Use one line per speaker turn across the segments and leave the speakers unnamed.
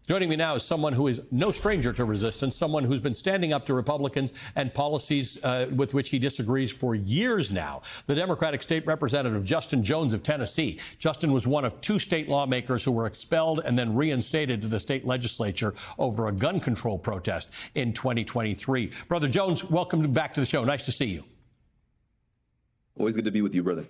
Joining me now is someone who is no stranger to resistance, someone who's been standing up to Republicans and policies with which he disagrees for years now. The Democratic State Representative Justin Jones of Tennessee. Justin was one of two state lawmakers who were expelled and then reinstated to the state legislature over a gun control protest in 2023. Brother Jones, welcome back to the show. Nice to see you.
Always good to be with you, brother.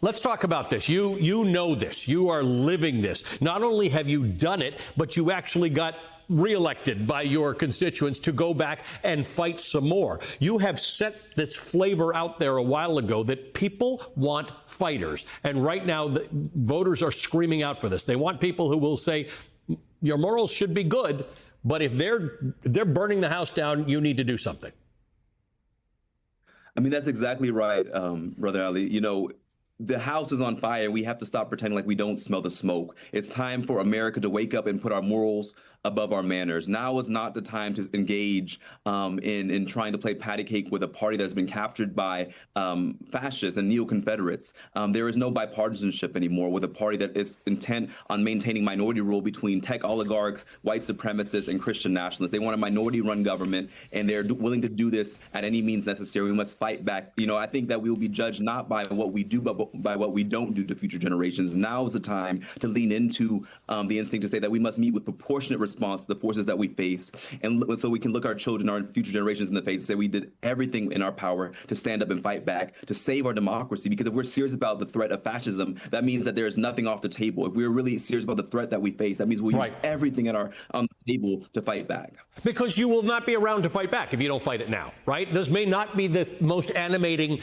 Let's talk about this. You know this. You are living this. Not only have you done it, but you actually got reelected by your constituents to go back and fight some more. You have set this flavor out there a while ago that people want fighters. And right now, the voters are screaming out for this. They want people who will say, your morals should be good, but if they're burning the house down, you need to do something.
I mean, that's exactly right, Brother Ali. You know, the house is on fire. We have to stop pretending like we don't smell the smoke. It's time for America to wake up and put our morals above our manners. Now is not the time to engage in trying to play patty cake with a party that's been captured by fascists and neo-Confederates. There is no bipartisanship anymore with a party that is intent on maintaining minority rule between tech oligarchs, white supremacists, and Christian nationalists. They want a minority-run government, and they're willing to do this at any means necessary. We must fight back. You know, I think that we will be judged not by what we do, but by what we don't do to future generations. Now is the time to lean into the instinct to say that we must meet with proportionate response to the forces that we face, and so we can look our children, our future generations in the face and say we did everything in our power to stand up and fight back, to save our democracy. Because if we're serious about the threat of fascism, that means that there is nothing off the table. If we're really serious about the threat that we face, that means we'll use everything on the table to fight back. Because you will not be around to fight back if you don't fight it now, right? This may not be the most animating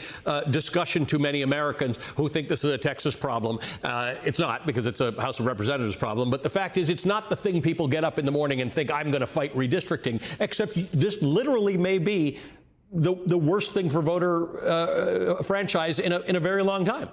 discussion to many Americans who think this is a Texas problem. It's not, because it's a House of Representatives problem. But the fact is, it's not the thing people get up in the morning and think, I'm going to fight redistricting, except this literally may be the worst thing for voter franchise in a very long time.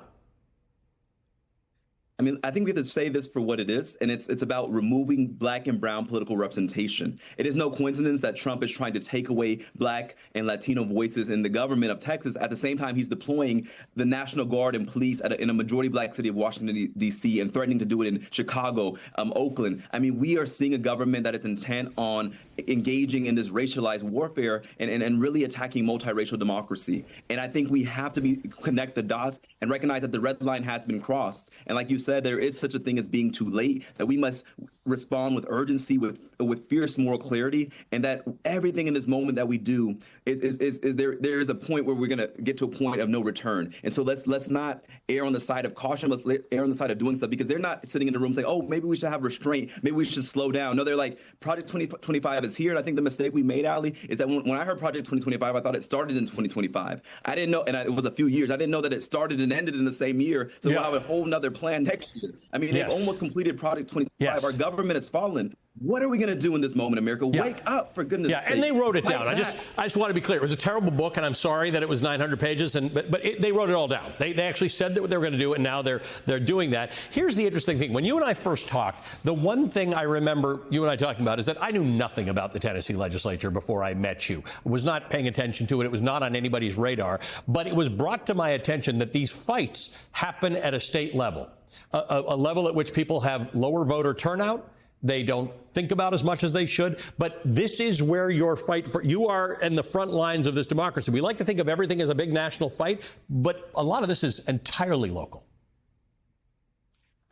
I mean, I think we have to say this for what it is, and it's about removing black and brown political representation. It is no coincidence that Trump is trying to take away black and Latino voices in the government of Texas. At the same time, he's deploying the National Guard and police in a majority black city of Washington, D.C., and threatening to do it in Chicago, Oakland. I mean, we are seeing a government that is intent on engaging in this racialized warfare and really attacking multiracial democracy. And I think we have to connect the dots and recognize that the red line has been crossed. And like you said, there is such a thing as being too late, that we must respond with urgency, with fierce moral clarity, and that everything in this moment that we do is there is a point where we're going to get to a point of no return. And so let's not err on the side of caution. Let's err on the side of doing stuff, because they're not sitting in the room saying, oh, maybe we should have restraint. Maybe we should slow down. No, they're like, Project 2025 is here. And I think the mistake we made, Ali, is that when I heard Project 2025, I thought it started in 2025. I didn't know, and it was a few years. I didn't know that it started and ended in the same year. So we'll have a whole nother plan next year. I mean, they've almost completed Project 2025. Our government has fallen. What are we going to do in this moment, America? Wake up, for goodness sake.
And they wrote it down. I just want to be clear. It was a terrible book, and I'm sorry that it was 900 pages, but they wrote it all down. They actually said that what they were going to do, and now they're doing that. Here's the interesting thing. When you and I first talked, the one thing I remember you and I talking about is that I knew nothing about the Tennessee legislature before I met you. I was not paying attention to it. It was not on anybody's radar. But it was brought to my attention that these fights happen at a state level, a level at which people have lower voter turnout. They don't think about as much as they should. But this is where your fight for you are in the front lines of this democracy. We like to think of everything as a big national fight, but a lot of this is entirely local.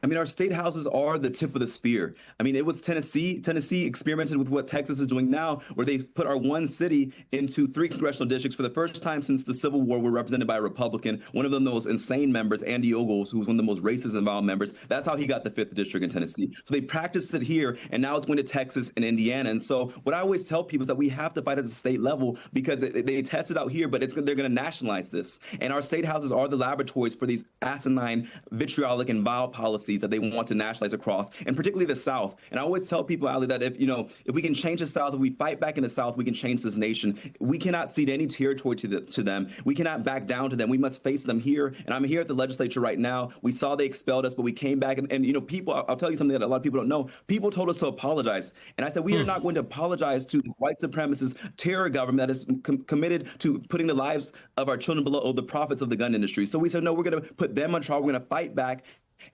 I mean, our state houses are the tip of the spear. I mean, it was Tennessee. Tennessee experimented with what Texas is doing now, where they put our one city into 3 congressional districts. For the first time since the Civil War, we're represented by a Republican. One of the most insane members, Andy Ogles, who was one of the most racist and violent members. That's how he got the 5th district in Tennessee. So they practiced it here, and now it's going to Texas and Indiana. And so what I always tell people is that we have to fight at the state level, because they test it out here, but they're going to nationalize this. And our state houses are the laboratories for these asinine, vitriolic, and vile policies that they want to nationalize across, and particularly the South. And I always tell people, Ali, that if we can change the South, if we fight back in the South, we can change this nation. We cannot cede any territory to them. We cannot back down to them. We must face them here. And I'm here at the legislature right now. We saw they expelled us, but we came back. And people, I'll tell you something that a lot of people don't know. People told us to apologize. And I said, we are not going to apologize to this white supremacist terror government that is committed to putting the lives of our children below the profits of the gun industry. So we said, no, we're going to put them on trial. We're going to fight back.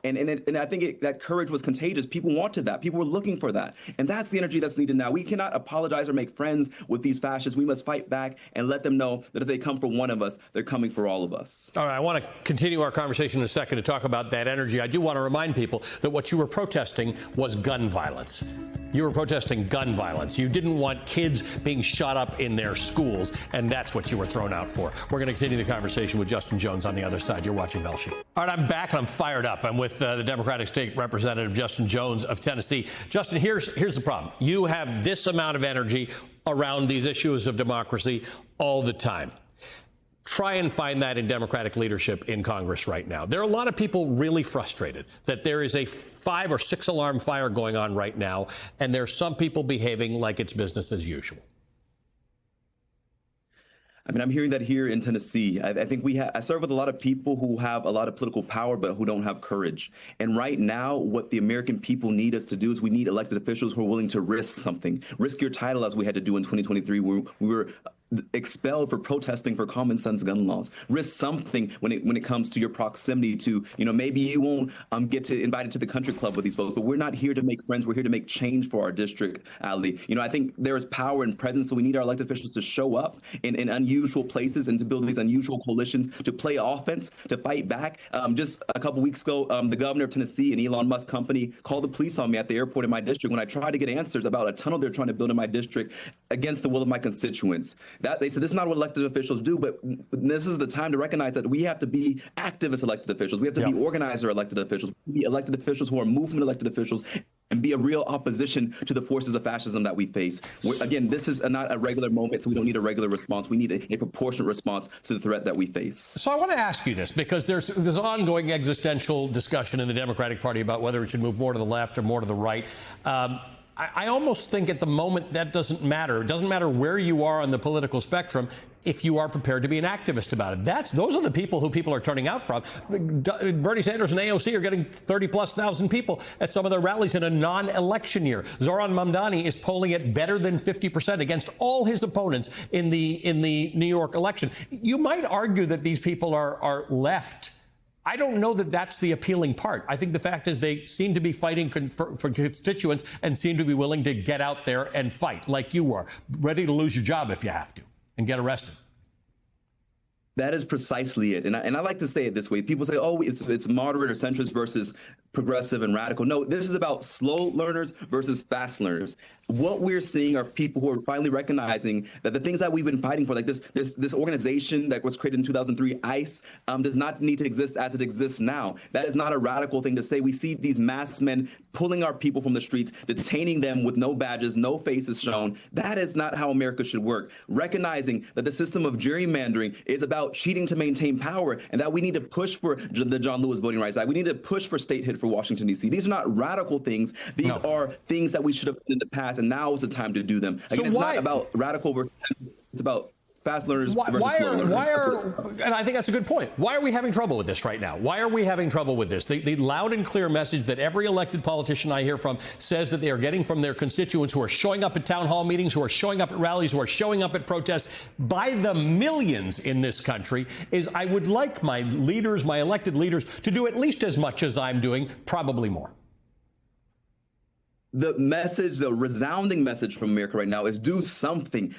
And I think that courage was contagious. People wanted that. People were looking for that. And that's the energy that's needed now. We cannot apologize or make friends with these fascists. We must fight back and let them know that if they come for one of us, they're coming for all of us.
All right, I want to continue our conversation in a second to talk about that energy. I do want to remind people that what you were protesting was gun violence. You were protesting gun violence. You didn't want kids being shot up in their schools, and that's what you were thrown out for. We're going to continue the conversation with Justin Jones on the other side. You're watching Bell Sheet. All right, I'm back, and I'm fired up. I'm with the Democratic State Representative Justin Jones of Tennessee. Justin, here's the problem. You have this amount of energy around these issues of democracy all the time. Try and find that in Democratic leadership in Congress right now. There are a lot of people really frustrated that there is a 5 or 6 alarm fire going on right now, and there's some people behaving like it's business as usual.
I mean, I'm hearing that here in Tennessee. I think I serve with a lot of people who have a lot of political power, but who don't have courage. And right now, what the American people need us to do is we need elected officials who are willing to risk something. Risk your title, as we had to do in 2023. We were expelled for protesting for common sense gun laws. Risk something when it comes to your proximity to, maybe you won't get to invited to the country club with these folks, but we're not here to make friends. We're here to make change for our district, Ali. I think there is power and presence, so we need our elected officials to show up in unusual places and to build these unusual coalitions, to play offense, to fight back. Just a couple weeks ago, the governor of Tennessee and Elon Musk company called the police on me at the airport in my district when I tried to get answers about a tunnel they're trying to build in my district against the will of my constituents. That they said this is not what elected officials do, but this is the time to recognize that we have to be activist elected officials. We have to be organizer elected officials, be elected officials who are movement elected officials, and be a real opposition to the forces of fascism that we face. Again, this is not a regular moment, so we don't need a regular response. We need a proportionate response to the threat that we face.
So I want to ask you this, because there's ongoing existential discussion in the Democratic Party about whether it should move more to the left or more to the right. I almost think at the moment that doesn't matter. It doesn't matter where you are on the political spectrum if you are prepared to be an activist about it. Those are the people who people are turning out from. Bernie Sanders and AOC are getting 30,000+ people at some of their rallies in a non-election year. Zohran Mamdani is polling at better than 50% against all his opponents in the New York election. You might argue that these people are left. I don't know that that's the appealing part. I think the fact is they seem to be fighting for constituents and seem to be willing to get out there and fight like you are, ready to lose your job if you have to and get arrested.
That is precisely it. And I like to say it this way. People say, oh, it's moderate or centrist versus progressive and radical. No, this is about slow learners versus fast learners. What we're seeing are people who are finally recognizing that the things that we've been fighting for, like this organization that was created in 2003, ICE, does not need to exist as it exists now. That is not a radical thing to say. We see these masked men pulling our people from the streets, detaining them with no badges, no faces shown. That is not how America should work. Recognizing that the system of gerrymandering is about cheating to maintain power, and that we need to push for the John Lewis Voting Rights Act. We need to push for statehood for Washington, D.C. These are not radical things. These are things that we should have done in the past, and now is the time to do them. Again, it's not about radical versus it's about fast learners versus slow learners.
And I think that's a good point. Why are we having trouble with this right now? Why are we having trouble with this? The loud and clear message that every elected politician I hear from says that they are getting from their constituents who are showing up at town hall meetings, who are showing up at rallies, who are showing up at protests by the millions in this country is, I would like my leaders, my elected leaders, to do at least as much as I'm doing, probably more.
The message, the resounding message from America right now is do something,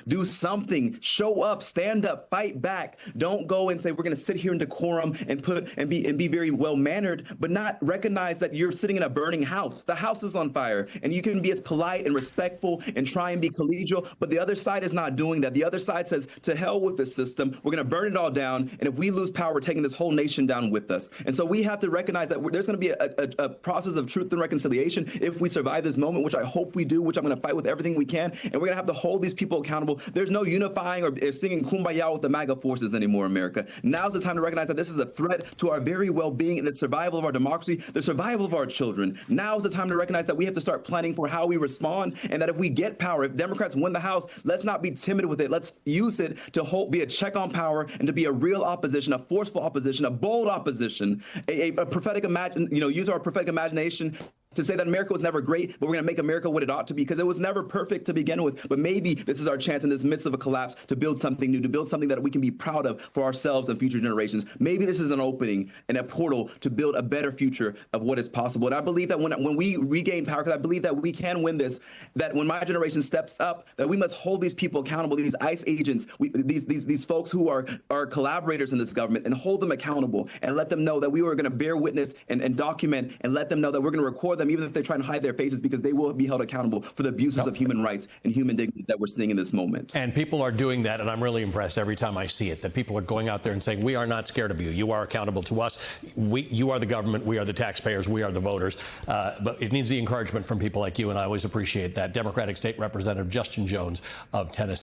show up, stand up, fight back. Don't go and say we're going to sit here in decorum and be very well mannered, but not recognize that you're sitting in a burning house. The house is on fire, and you can be as polite and respectful and try and be collegial, but the other side is not doing that. The other side says, to hell with this system. We're going to burn it all down, and if we lose power, we're taking this whole nation down with us. And so we have to recognize that there's going to be a process of truth and reconciliation if we survive this moment, which I hope we do, which I'm going to fight with everything we can. And we're going to have to hold these people accountable. There's no unifying or singing Kumbaya with the MAGA forces anymore, America. Now's the time to recognize that this is a threat to our very well-being and the survival of our democracy, the survival of our children. Now's the time to recognize that we have to start planning for how we respond, and that if we get power, if Democrats win the House, let's not be timid with it. Let's use it to be a check on power and to be a real opposition, a forceful opposition, a bold opposition, a prophetic use our prophetic imagination to say that America was never great, but we're going to make America what it ought to be, because it was never perfect to begin with. But maybe this is our chance in this midst of a collapse to build something new, to build something that we can be proud of for ourselves and future generations. Maybe this is an opening and a portal to build a better future of what is possible. And I believe that when we regain power, because I believe that we can win this, that when my generation steps up, that we must hold these people accountable, these ICE agents, these folks who are collaborators in this government, and hold them accountable and let them know that we are going to bear witness and document, and let them know that we're going to record them, even if they're trying to hide their faces, because they will be held accountable for the abuses of human rights and human dignity that we're seeing in this moment.
And people are doing that, and I'm really impressed every time I see it, that people are going out there and saying, we are not scared of you. You are accountable to us. You are the government. We are the taxpayers. We are the voters. But it needs the encouragement from people like you, and I always appreciate that. Democratic State Representative Justin Jones of Tennessee.